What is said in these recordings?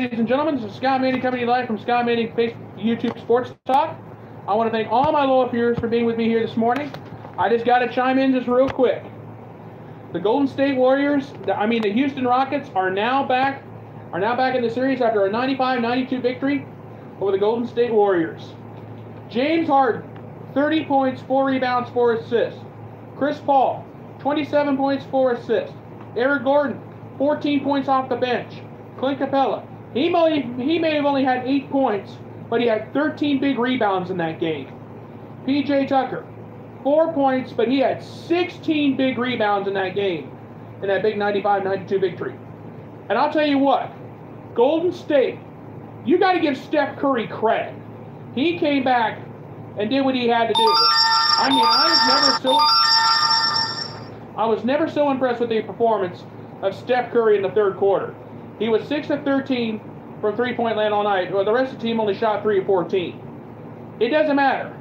ladies and gentlemen. This is Scott Manning coming to you live from Scott Manning YouTube Sports Talk. I want to thank all my loyal viewers for being with me here this morning. I just got to chime in just real quick. The Golden State Warriors, the Houston Rockets are now back in the series after a 95-92 victory over the Golden State Warriors. James Harden, 30 points, 4 rebounds, 4 assists. Chris Paul, 27 points, 4 assists. Eric Gordon, 14 points off the bench. Clint Capella, he may have only had 8 points, but he had 13 big rebounds in that game. PJ Tucker, 4 points, but he had 16 big rebounds in that game, in that big 95-92 victory. And I'll tell you what, Golden State, you got to give Steph Curry credit. He came back and did what he had to do. I was never so impressed with the performance of Steph Curry in the third quarter. He was 6 of 13 from three-point land all night. Well, the rest of the team only shot 3 of 14. It doesn't matter.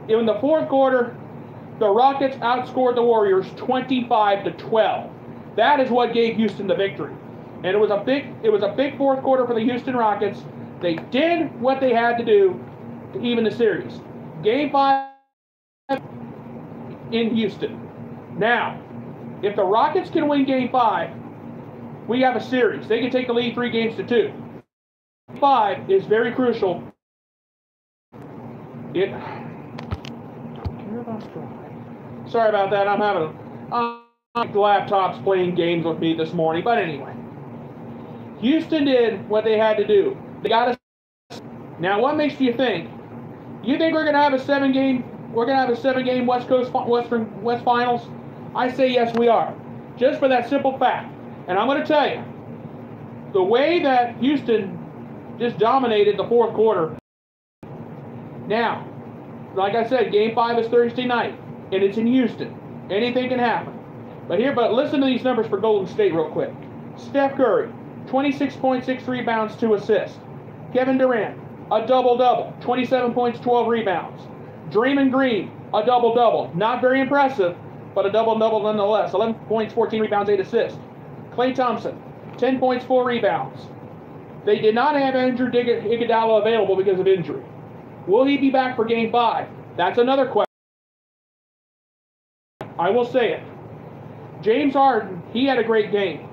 In the fourth quarter, the Rockets outscored the Warriors 25-12. That is what gave Houston the victory. And it was a big fourth quarter for the Houston Rockets. They did what they had to do to even the series. Game 5 in Houston. Now, if the Rockets can win Game 5, we have a series. They can take the lead 3-2. 5 is very crucial. Sorry about that. I'm having laptops playing games with me this morning. But anyway, Houston did what they had to do. They got us. Now, what makes you think? You think we're going to have a 7-game? We're going to have a 7-game West Finals? I say yes, we are. Just for that simple fact. And I'm going to tell you, the way that Houston just dominated the fourth quarter. Now, like I said, Game 5 is Thursday night, and it's in Houston. Anything can happen. But listen to these numbers for Golden State real quick. Steph Curry, 26 points, 6 rebounds, 2 assists. Kevin Durant, a double-double, 27 points, 12 rebounds. Draymond Green, a double-double. Not very impressive, but a double-double nonetheless. 11 points, 14 rebounds, 8 assists. Klay Thompson, 10 points, 4 rebounds. They did not have Andrew Iguodala available because of injury. Will he be back for Game 5? That's another question. I will say it. James Harden, he had a great game.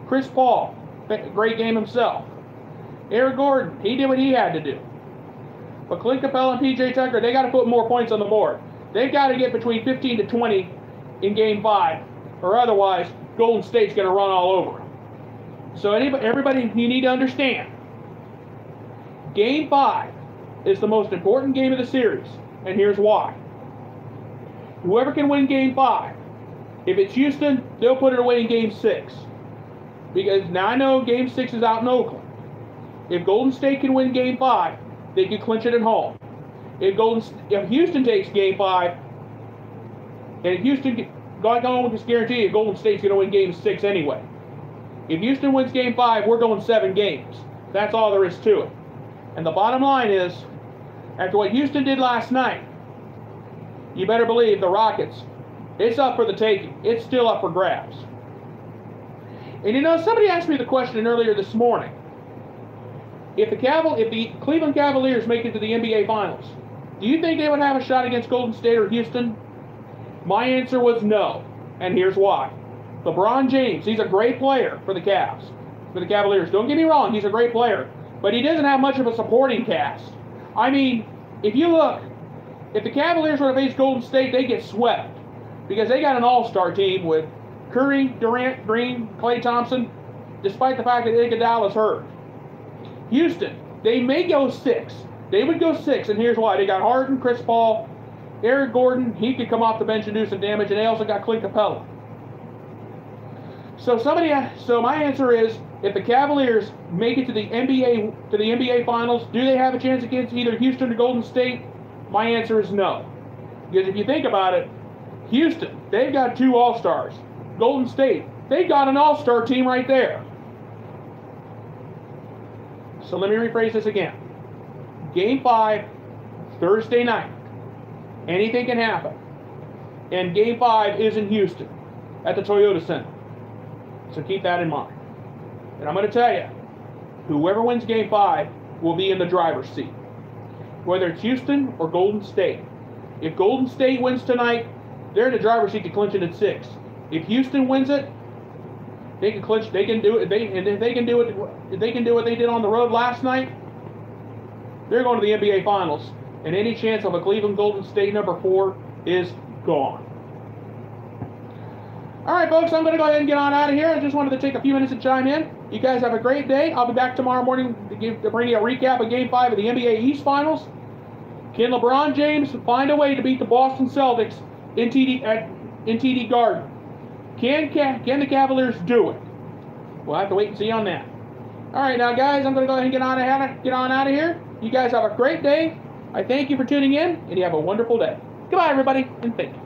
Chris Paul, great game himself. Eric Gordon, he did what he had to do. But Clint Capella and PJ Tucker, they got to put more points on the board. They've got to get between 15 to 20 in Game 5, or otherwise Golden State's going to run all over them. So everybody, you need to understand, Game 5 is the most important game of the series, and here's why. Whoever can win Game 5, if it's Houston, they'll put it away in Game 6. Because now I know Game 6 is out in Oakland. If Golden State can win Game 5, they can clinch it at home. If Houston takes Game 5, and Houston, I can almost guarantee you Golden State's going to win Game 6 anyway. If Houston wins Game 5, we're going 7 games. That's all there is to it. And the bottom line is, after what Houston did last night, you better believe the Rockets, it's up for the taking. It's still up for grabs. And somebody asked me the question earlier this morning. If the Cleveland Cavaliers make it to the NBA Finals, do you think they would have a shot against Golden State or Houston? My answer was no, and here's why. LeBron James, he's a great player for the Cavs, for the Cavaliers. Don't get me wrong, he's a great player, but he doesn't have much of a supporting cast. I mean, if you look, if the Cavaliers were to face Golden State, they get swept because they got an all-star team with Curry, Durant, Green, Klay Thompson, despite the fact that Iguodala's hurt. Houston, they may go 6. They would go 6, and here's why. They got Harden, Chris Paul, Eric Gordon, he could come off the bench and do some damage, and they also got Clint Capella. So my answer is, if the Cavaliers make it to the NBA Finals, do they have a chance against either Houston or Golden State? My answer is no. Because if you think about it, Houston, they've got 2 All-Stars. Golden State, they've got an All-Star team right there. So let me rephrase this again. Game 5, Thursday night. Anything can happen. And Game 5 is in Houston at the Toyota Center. So keep that in mind. And I'm going to tell you, whoever wins Game 5 will be in the driver's seat, whether it's Houston or Golden State. If Golden State wins tonight, they're in the driver's seat to clinch it at 6. If Houston wins it, they can clinch. They can do it. If they can do it, if they can do what they did on the road last night, they're going to the NBA Finals. And any chance of a Cleveland Golden State number 4 is gone. All right, folks, I'm going to go ahead and get on out of here. I just wanted to take a few minutes to chime in. You guys have a great day. I'll be back tomorrow morning to bring you a recap of Game 5 of the NBA East Finals. Can LeBron James find a way to beat the Boston Celtics in TD Garden? Can the Cavaliers do it? We'll have to wait and see on that. All right, now, guys, I'm going to go ahead and get on out of here. You guys have a great day. I thank you for tuning in, and you have a wonderful day. Goodbye, everybody, and thank you.